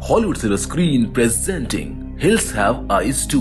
Hollywood silver screen presenting hills have eyes two.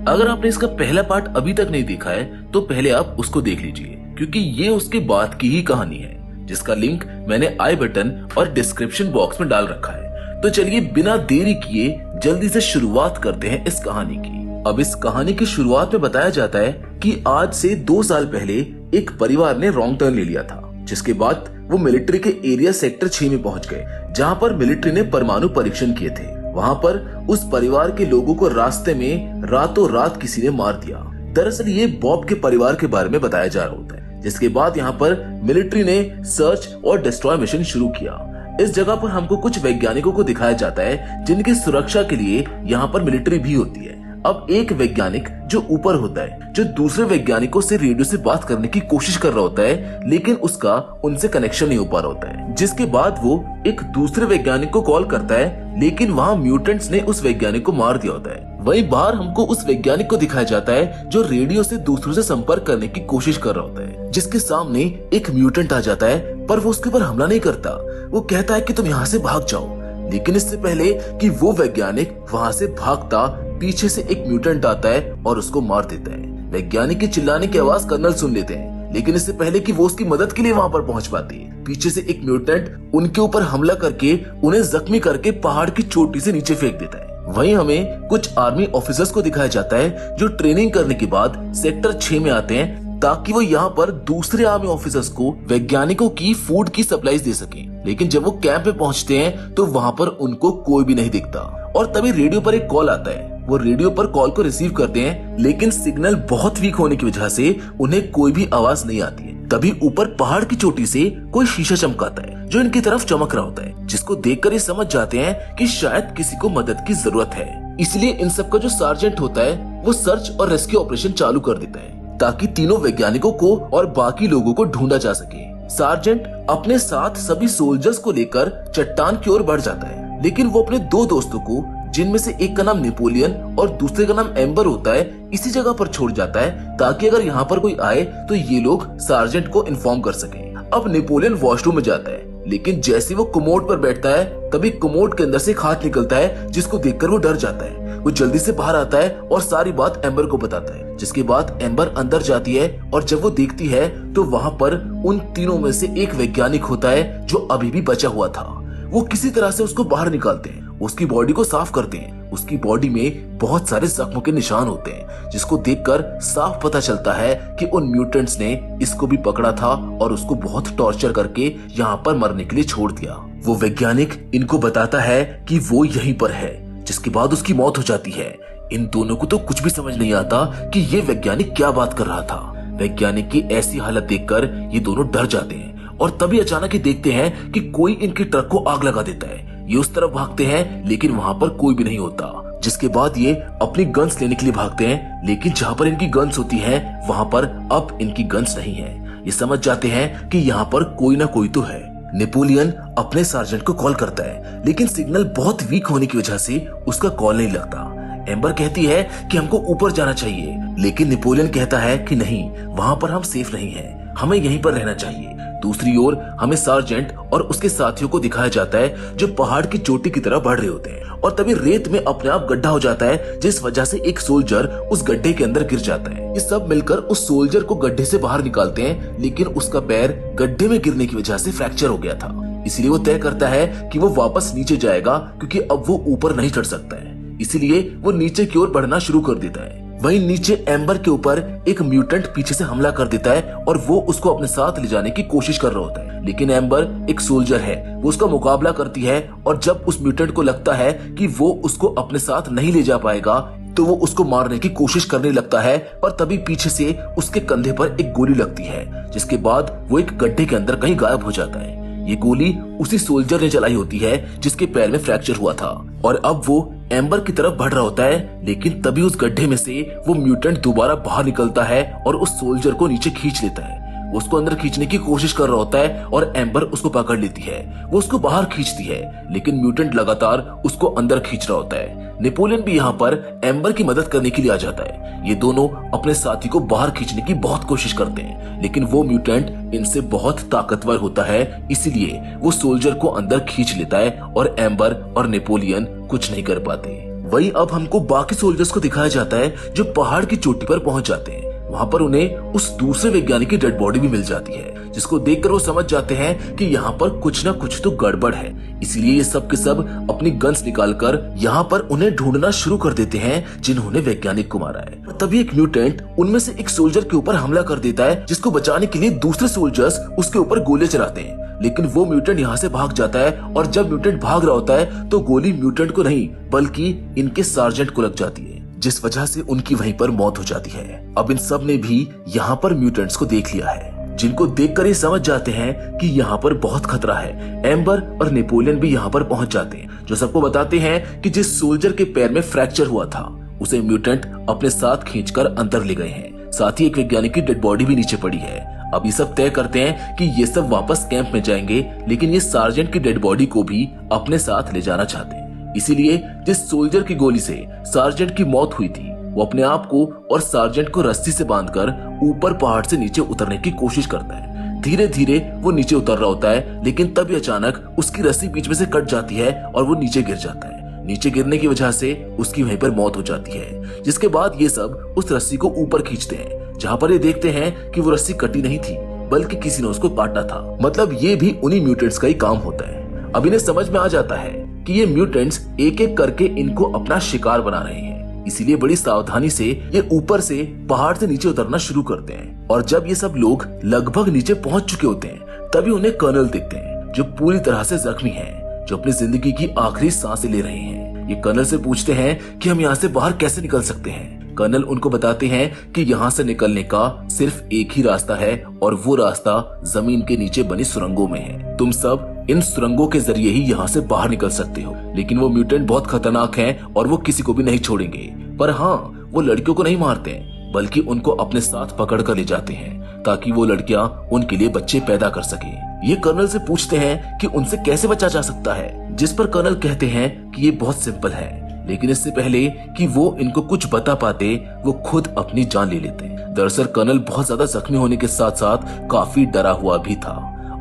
अगर आपने इसका पहला पार्ट अभी तक नहीं देखा है तो पहले आप उसको देख लीजिए, क्योंकि ये उसके बाद की ही कहानी है, जिसका लिंक मैंने आई बटन और डिस्क्रिप्शन बॉक्स में डाल रखा है। तो चलिए बिना देरी किए जल्दी से शुरुआत करते हैं इस कहानी की। अब इस कहानी की शुरुआत में बताया जाता है कि आज से 2 साल पहले एक परिवार ने रॉन्ग टर्न ले लिया था, जिसके बाद वो मिलिट्री के एरिया सेक्टर 6 में पहुंच गए, जहां पर मिलिट्री ने परमाणु परीक्षण किए थे। वहां पर उस परिवार के लोगों को रास्ते में रातों रात किसी ने मार दिया। दरअसल ये बॉब के परिवार के बारे में बताया जा रहा होता है, जिसके बाद यहाँ पर मिलिट्री ने सर्च और डिस्ट्रॉय मिशन शुरू किया। इस जगह पर हमको कुछ वैज्ञानिकों को दिखाया जाता है, जिनकी सुरक्षा के लिए यहाँ पर मिलिट्री भी होती है। अब एक वैज्ञानिक जो ऊपर होता है, जो दूसरे वैज्ञानिकों से रेडियो से बात करने की कोशिश कर रहा होता है, लेकिन उसका उनसे कनेक्शन नहीं हो पा रहा होता है। जिसके बाद वो एक दूसरे वैज्ञानिक को कॉल करता है, लेकिन वहाँ म्यूटेंट्स ने उस वैज्ञानिक को मार दिया होता है। वहीं बाहर हमको उस वैज्ञानिक को दिखाया जाता है जो रेडियो से दूसरों से संपर्क करने की कोशिश कर रहा होता है, जिसके सामने एक म्यूटेंट आ जाता है, पर वो उसके ऊपर हमला नहीं करता। वो कहता है कि तुम यहाँ से भाग जाओ, लेकिन इससे पहले कि वो वैज्ञानिक वहाँ से भागता, पीछे से एक म्यूटेंट आता है और उसको मार देता है। वैज्ञानिक के चिल्लाने की आवाज कर्नल सुन लेते हैं, लेकिन इससे पहले कि वो उसकी मदद के लिए वहाँ पर पहुँच पाती है, पीछे से एक म्यूटेंट उनके ऊपर हमला करके उन्हें जख्मी करके पहाड़ की चोटी से नीचे फेंक देता है। वहीं हमें कुछ आर्मी ऑफिसर्स को दिखाया जाता है जो ट्रेनिंग करने के बाद सेक्टर 6 में आते हैं, ताकि वो यहाँ पर दूसरे आर्मी ऑफिसर्स को वैज्ञानिकों की फूड की सप्लाईज दे सके। लेकिन जब वो कैंप में पहुंचते हैं तो वहाँ पर उनको कोई भी नहीं दिखता, और तभी रेडियो पर एक कॉल आता है। वो रेडियो पर कॉल को रिसीव करते हैं, लेकिन सिग्नल बहुत वीक होने की वजह से उन्हें कोई भी आवाज नहीं आती है। तभी ऊपर पहाड़ की चोटी से कोई शीशा चमकाता है जो इनकी तरफ चमक रहा होता है, जिसको देखकर ये समझ जाते हैं कि शायद किसी को मदद की जरूरत है। इसलिए इन सबका जो सार्जेंट होता है वो सर्च और रेस्क्यू ऑपरेशन चालू कर देता है, ताकि तीनों वैज्ञानिकों को और बाकी लोगों को ढूंढा जा सके। सार्जेंट अपने साथ सभी सोल्जर्स को लेकर चट्टान की ओर बढ़ जाता है, लेकिन वो अपने 2 दोस्तों को, जिनमें से एक का नाम नेपोलियन और दूसरे का नाम एम्बर होता है, इसी जगह पर छोड़ जाता है, ताकि अगर यहाँ पर कोई आए तो ये लोग सार्जेंट को इन्फॉर्म कर सके। अब नेपोलियन वॉशरूम में जाता है, लेकिन जैसे वो कमोड पर बैठता है, तभी कमोड के अंदर से एक हाथ निकलता है, जिसको देखकर वो डर जाता है। वो जल्दी से बाहर आता है और सारी बात एम्बर को बताता है, जिसके बाद एम्बर अंदर जाती है, और जब वो देखती है तो वहाँ पर उन तीनों में से एक वैज्ञानिक होता है जो अभी भी बचा हुआ था। वो किसी तरह से उसको बाहर निकालते हैं, उसकी बॉडी को साफ करते हैं। उसकी बॉडी में बहुत सारे जख्मों के निशान होते हैं, जिसको देखकर साफ पता चलता है कि उन म्यूटेंट्स ने इसको भी पकड़ा था और उसको बहुत टॉर्चर करके यहाँ पर मरने के लिए छोड़ दिया। वो वैज्ञानिक इनको बताता है कि वो यहीं पर है, जिसके बाद उसकी मौत हो जाती है। इन दोनों को तो कुछ भी समझ नहीं आता कि ये वैज्ञानिक क्या बात कर रहा था। वैज्ञानिक की ऐसी हालत देखकर ये दोनों डर जाते हैं, और तभी अचानक ही देखते हैं कि कोई इनके ट्रक को आग लगा देता है। ये उस तरफ भागते हैं, लेकिन वहाँ पर कोई भी नहीं होता, जिसके बाद ये अपनी गन्स लेने के लिए भागते हैं, लेकिन जहाँ पर इनकी गन्स होती हैं, वहाँ पर अब इनकी गन्स नहीं है। ये समझ जाते हैं कि यहाँ पर कोई ना कोई तो है। नेपोलियन अपने सार्जेंट को कॉल करता है, लेकिन सिग्नल बहुत वीक होने की वजह से उसका कॉल नहीं लगता। एम्बर कहती है कि हमको ऊपर जाना चाहिए, लेकिन नेपोलियन कहता है कि नहीं, वहाँ पर हम सेफ नहीं हैं, हमें यहीं पर रहना चाहिए। दूसरी ओर हमें सार्जेंट और उसके साथियों को दिखाया जाता है जो पहाड़ की चोटी की तरफ बढ़ रहे होते हैं, और तभी रेत में अपने आप गड्ढा हो जाता है, जिस वजह से एक सोल्जर उस गड्ढे के अंदर गिर जाता है। ये सब मिलकर उस सोल्जर को गड्ढे से बाहर निकालते हैं, लेकिन उसका पैर गड्ढे में गिरने की वजह से फ्रैक्चर हो गया था। इसलिए वो तय करता है कि वो वापस नीचे जाएगा, क्योंकि अब वो ऊपर नहीं चढ़ सकता है। इसलिए वो नीचे की ओर बढ़ना शुरू कर देता है। वहीं नीचे एम्बर के ऊपर एक म्यूटेंट पीछे से हमला कर देता है, और वो उसको अपने साथ ले जाने की कोशिश कर रहा होता है, लेकिन एम्बर एक सोल्जर है, वो उसका मुकाबला करती है, और जब उस म्यूटेंट को लगता है कि वो उसको अपने साथ नहीं ले जा पाएगा, तो वो उसको मारने की कोशिश करने लगता है, और तभी पीछे से उसके कंधे पर एक गोली लगती है, जिसके बाद वो एक गड्ढे के अंदर कहीं गायब हो जाता है। ये गोली उसी सोल्जर ने चलाई होती है जिसके पैर में फ्रैक्चर हुआ था, और अब वो एम्बर की तरफ बढ़ रहा होता है, लेकिन तभी उस गड्ढे में से वो म्यूटेंट दोबारा बाहर निकलता है और उस सोल्जर को नीचे खींच लेता है। वो उसको अंदर खींचने की कोशिश कर रहा होता है, और एम्बर उसको पकड़ लेती है। वो उसको बाहर खींचती है, लेकिन म्यूटेंट लगातार उसको अंदर खींच रहा होता है। नेपोलियन भी यहाँ पर एम्बर की मदद करने के लिए आ जाता है। ये दोनों अपने साथी को बाहर खींचने की बहुत कोशिश करते हैं, लेकिन वो म्यूटेंट इनसे बहुत ताकतवर होता है, इसीलिए वो सोल्जर को अंदर खींच लेता है और एम्बर और नेपोलियन कुछ नहीं कर पाते। वही अब हमको बाकी सोल्जर्स को दिखाया जाता है जो पहाड़ की चोटी पर पहुंच जाते हैं। वहां पर उन्हें उस दूसरे वैज्ञानिक की डेड बॉडी भी मिल जाती है, जिसको देखकर वो समझ जाते हैं कि यहाँ पर कुछ ना कुछ तो गड़बड़ है। इसीलिए ये सब के सब अपनी गन्स निकालकर यहाँ पर उन्हें ढूंढना शुरू कर देते हैं जिन्होंने वैज्ञानिक को मारा है। तभी एक म्यूटेंट उनमें से एक सोल्जर के ऊपर हमला कर देता है, जिसको बचाने के लिए दूसरे सोल्जर्स उसके ऊपर गोले चलाते हैं, लेकिन वो म्यूटेंट यहाँ से भाग जाता है। और जब म्यूटेंट भाग रहा होता है तो गोली म्यूटेंट को नहीं बल्कि इनके सार्जेंट को लग जाती है, जिस वजह से उनकी वहीं पर मौत हो जाती है। अब इन सब ने भी यहाँ पर म्यूटेंट्स को देख लिया है, जिनको देखकर ये समझ जाते हैं कि यहाँ पर बहुत खतरा है। एम्बर और नेपोलियन भी यहाँ पर पहुंच जाते हैं, जो सबको बताते हैं कि जिस सोल्जर के पैर में फ्रैक्चर हुआ था उसे म्यूटेंट अपने साथ खींचकर अंदर ले गए हैं। साथ ही एक वैज्ञानिक की डेड बॉडी भी नीचे पड़ी है। अब ये सब तय करते हैं कि ये सब वापस कैंप में जाएंगे, लेकिन ये सार्जेंट की डेड बॉडी को भी अपने साथ ले जाना चाहते हैं। इसीलिए जिस सोल्जर की गोली से सार्जेंट की मौत हुई थी वो अपने आप को और सार्जेंट को रस्सी से बांधकर ऊपर पहाड़ से नीचे उतरने की कोशिश करता है। धीरे धीरे वो नीचे उतर रहा होता है, लेकिन तभी अचानक उसकी रस्सी बीच में से कट जाती है और वो नीचे गिर जाता है। नीचे गिरने की वजह से उसकी वहीं पर मौत हो जाती है, जिसके बाद ये सब उस रस्सी को ऊपर खींचते हैं, जहाँ पर ये देखते हैं कि वो रस्सी कटी नहीं थी बल्कि किसी ने उसको काटा था। मतलब ये भी उन्हीं म्यूटेंट्स का ही काम होता है। अब इन्हें समझ में आ जाता है कि ये म्यूटेंट्स एक एक करके इनको अपना शिकार बना रहे हैं, इसीलिए बड़ी सावधानी से ये ऊपर से पहाड़ से नीचे उतरना शुरू करते हैं। और जब ये सब लोग लगभग नीचे पहुंच चुके होते हैं तभी उन्हें कर्नल दिखते हैं, जो पूरी तरह से जख्मी हैं, जो अपनी जिंदगी की आखिरी सांसें ले रहे हैं। ये कर्नल से पूछते हैं कि हम यहाँ से बाहर कैसे निकल सकते हैं। कर्नल उनको बताते हैं कि यहाँ से निकलने का सिर्फ एक ही रास्ता है और वो रास्ता जमीन के नीचे बनी सुरंगों में है। तुम सब इन सुरंगों के जरिए ही यहाँ से बाहर निकल सकते हो। लेकिन वो म्यूटेंट बहुत खतरनाक हैं और वो किसी को भी नहीं छोड़ेंगे। पर हाँ, वो लड़कियों को नहीं मारते बल्कि उनको अपने साथ पकड़ कर ले जाते हैं ताकि वो लड़कियां उनके लिए बच्चे पैदा कर सके। ये कर्नल से पूछते हैं कि उनसे कैसे बचा जा सकता है, जिस पर कर्नल कहते हैं कि ये बहुत सिंपल है। लेकिन इससे पहले कि वो इनको कुछ बता पाते वो खुद अपनी जान ले लेते हैं। दरअसल कर्नल बहुत ज्यादा जख्मी होने के साथ साथ काफी डरा हुआ भी था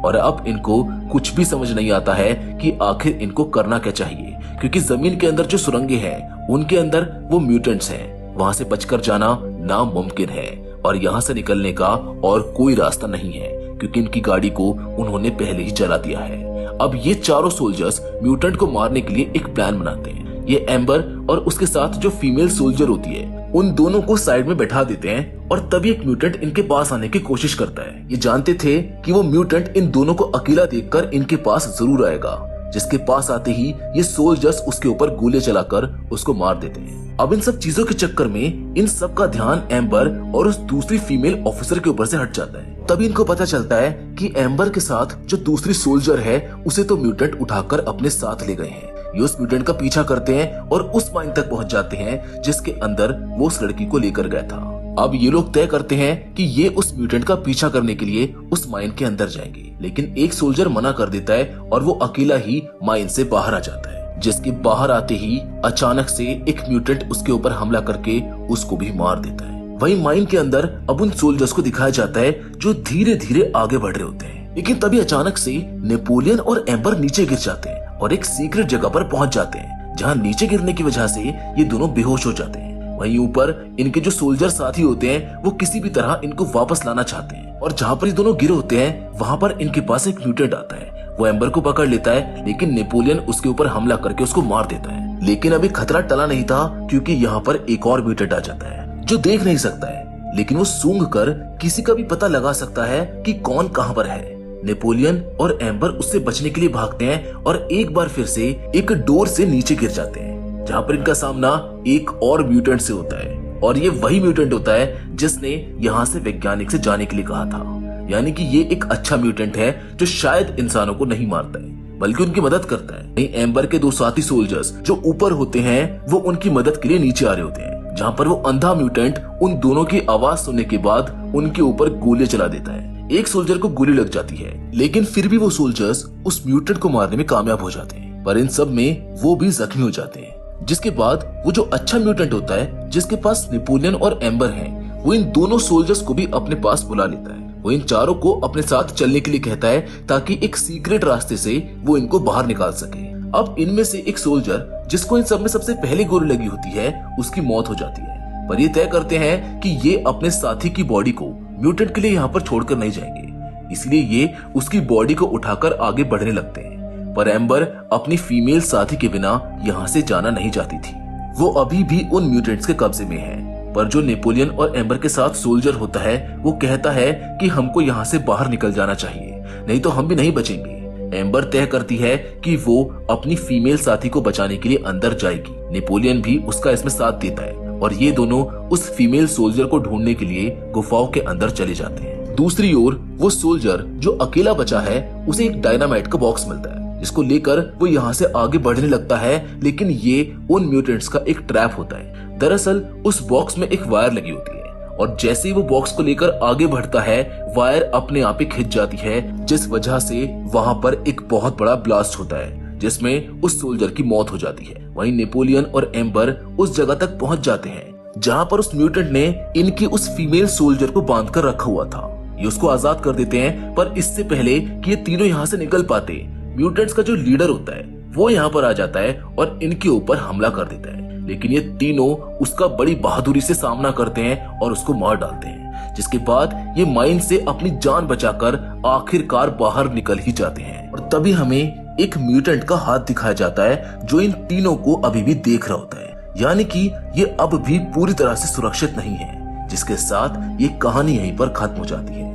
और अब इनको कुछ भी समझ नहीं आता है कि आखिर इनको करना क्या चाहिए, क्योंकि जमीन के अंदर जो सुरंगें हैं उनके अंदर वो म्यूटेंट्स हैं, वहां से बचकर जाना नामुमकिन है और यहाँ से निकलने का और कोई रास्ता नहीं है, क्योंकि इनकी गाड़ी को उन्होंने पहले ही जला दिया है। अब ये चारों सोल्जर्स म्यूटेंट को मारने के लिए एक प्लान बनाते हैं। ये एम्बर और उसके साथ जो फीमेल सोल्जर होती है उन दोनों को साइड में बैठा देते हैं और तभी एक म्यूटेंट इनके पास आने की कोशिश करता है। ये जानते थे कि वो म्यूटेंट इन दोनों को अकेला देखकर इनके पास जरूर आएगा, जिसके पास आते ही ये सोल्जर्स उसके ऊपर गोले चलाकर उसको मार देते हैं। अब इन सब चीजों के चक्कर में इन सब का ध्यान एम्बर और उस दूसरी फीमेल ऑफिसर के ऊपर से हट जाता है। तभी इनको पता चलता है कि एम्बर के साथ जो दूसरी सोल्जर है उसे तो म्यूटेंट उठाकर अपने साथ ले गए हैं। ये उस म्यूटेंट का पीछा करते हैं और उस माइन तक पहुंच जाते हैं जिसके अंदर वो उस लड़की को लेकर गया था। अब ये लोग तय करते हैं कि ये उस म्यूटेंट का पीछा करने के लिए उस माइन के अंदर जाएंगे, लेकिन एक सोल्जर मना कर देता है और वो अकेला ही माइन से बाहर आ जाता है, जिसके बाहर आते ही अचानक से एक म्यूटेंट उसके ऊपर हमला करके उसको भी मार देता है। वही माइन के अंदर अब उन सोल्जर्स को दिखाया जाता है जो धीरे धीरे आगे बढ़ रहे होते हैं, लेकिन तभी अचानक से नेपोलियन और एम्बर नीचे गिर जाते हैं और एक सीक्रेट जगह पर पहुंच जाते हैं, जहां नीचे गिरने की वजह से ये दोनों बेहोश हो जाते हैं। वहीं ऊपर इनके जो सोल्जर साथी होते हैं वो किसी भी तरह इनको वापस लाना चाहते हैं और जहां पर ये दोनों गिरे होते हैं वहां पर इनके पास एक म्यूटेंट आता है। वो एम्बर को पकड़ लेता है, लेकिन नेपोलियन उसके ऊपर हमला करके उसको मार देता है। लेकिन अभी खतरा टला नहीं था, क्योंकि यहाँ पर एक और म्यूटेंट आ जाता है जो देख नहीं सकता है, लेकिन वो सूंघ कर किसी का भी पता लगा सकता है कि कौन कहां पर है। नेपोलियन और एम्बर उससे बचने के लिए भागते हैं और एक बार फिर से एक डोर से नीचे गिर जाते हैं, जहां पर इनका सामना एक और म्यूटेंट से होता है। और ये वही म्यूटेंट होता है जिसने यहाँ से वैज्ञानिक से जाने के लिए कहा था। यानी कि ये एक अच्छा म्यूटेंट है जो शायद इंसानों को नहीं मारता है बल्कि उनकी मदद करता है। एम्बर के दो साथी सोल्जर्स जो ऊपर होते हैं वो उनकी मदद के लिए नीचे आ रहे होते हैं, जहाँ पर वो अंधा म्यूटेंट उन दोनों की आवाज सुनने के बाद उनके ऊपर गोली चला देता है। एक सोल्जर को गोली लग जाती है, लेकिन फिर भी वो सोल्जर्स उस म्यूटेंट को मारने में कामयाब हो जाते हैं, पर इन सब में वो भी जख्मी हो जाते हैं। जिसके बाद वो जो अच्छा म्यूटेंट होता है जिसके पास नेपोलियन और एम्बर हैं, वो इन दोनों सोल्जर्स को भी अपने पास बुला लेता है। वो इन चारों को अपने साथ चलने के लिए कहता है ताकि एक सीक्रेट रास्ते से वो इनको बाहर निकाल सके। अब इनमें से एक सोल्जर जिसको इन सब में सबसे पहले गोली लगी होती है उसकी मौत हो जाती है, पर ये तय करते हैं कि ये अपने साथी की बॉडी को म्यूटेंट के लिए यहाँ पर छोड़कर नहीं जाएंगे, इसलिए ये उसकी बॉडी को उठाकर आगे बढ़ने लगते हैं। पर एम्बर अपनी फीमेल साथी के बिना यहाँ से जाना नहीं चाहती थी। वो अभी भी उन म्यूटेंट्स के कब्जे में है, पर जो नेपोलियन और एम्बर के साथ सोल्जर होता है वो कहता है कि हमको यहाँ से बाहर निकल जाना चाहिए, नहीं तो हम भी नहीं बचेंगे। एम्बर तय करती है कि वो अपनी फीमेल साथी को बचाने के लिए अंदर जाएगी। नेपोलियन भी उसका इसमें साथ देता है और ये दोनों उस फीमेल सोल्जर को ढूंढने के लिए गुफाओं के अंदर चले जाते हैं। दूसरी ओर वो सोल्जर जो अकेला बचा है उसे एक डायनामाइट का बॉक्स मिलता है जिसको लेकर वो यहाँ से आगे बढ़ने लगता है, लेकिन ये उन म्यूटेंट्स का एक ट्रैप होता है। दरअसल उस बॉक्स में एक वायर लगी होती है और जैसे ही वो बॉक्स को लेकर आगे बढ़ता है वायर अपने आप ही खिंच जाती है, जिस वजह से वहां पर एक बहुत बड़ा ब्लास्ट होता है जिसमें उस सोल्जर की मौत हो जाती है। वहीं नेपोलियन और एम्बर उस जगह तक पहुंच जाते हैं जहां पर उस म्यूटेंट ने इनकी उस फीमेल सोल्जर को बांध कर रखा हुआ था। ये उसको आजाद कर देते हैं, पर इससे पहले कि ये तीनों यहाँ से निकल पाते, म्यूटेंट्स का जो लीडर होता है वो यहाँ पर आ जाता है और इनके ऊपर हमला कर देता है, लेकिन ये तीनों उसका बड़ी बहादुरी से सामना करते हैं और उसको मार डालते हैं, जिसके बाद ये माइन से अपनी जान बचाकर आखिरकार बाहर निकल ही जाते हैं। और तभी हमें एक म्यूटेंट का हाथ दिखाया जाता है जो इन तीनों को अभी भी देख रहा होता है, यानी कि ये अब भी पूरी तरह से सुरक्षित नहीं है, जिसके साथ ये कहानी यहीं पर खत्म हो जाती है।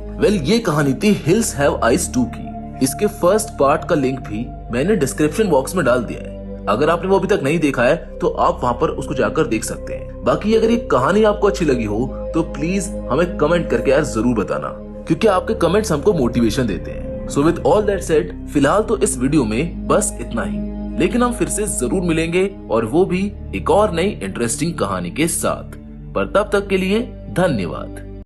ये कहानी थी हिल्स हैव आइज 2 की। इसके फर्स्ट पार्ट का लिंक भी मैंने डिस्क्रिप्शन बॉक्स में डाल दिया है, अगर आपने वो अभी तक नहीं देखा है तो आप वहां पर उसको जाकर देख सकते हैं। बाकी अगर ये कहानी आपको अच्छी लगी हो तो प्लीज हमें कमेंट करके यार जरूर बताना, क्योंकि आपके कमेंट्स हमको मोटिवेशन देते हैं। So with all that said, फिलहाल तो इस वीडियो में बस इतना ही, लेकिन हम फिर से जरूर मिलेंगे और वो भी एक और नई इंटरेस्टिंग कहानी के साथ। पर तब तक के लिए धन्यवाद।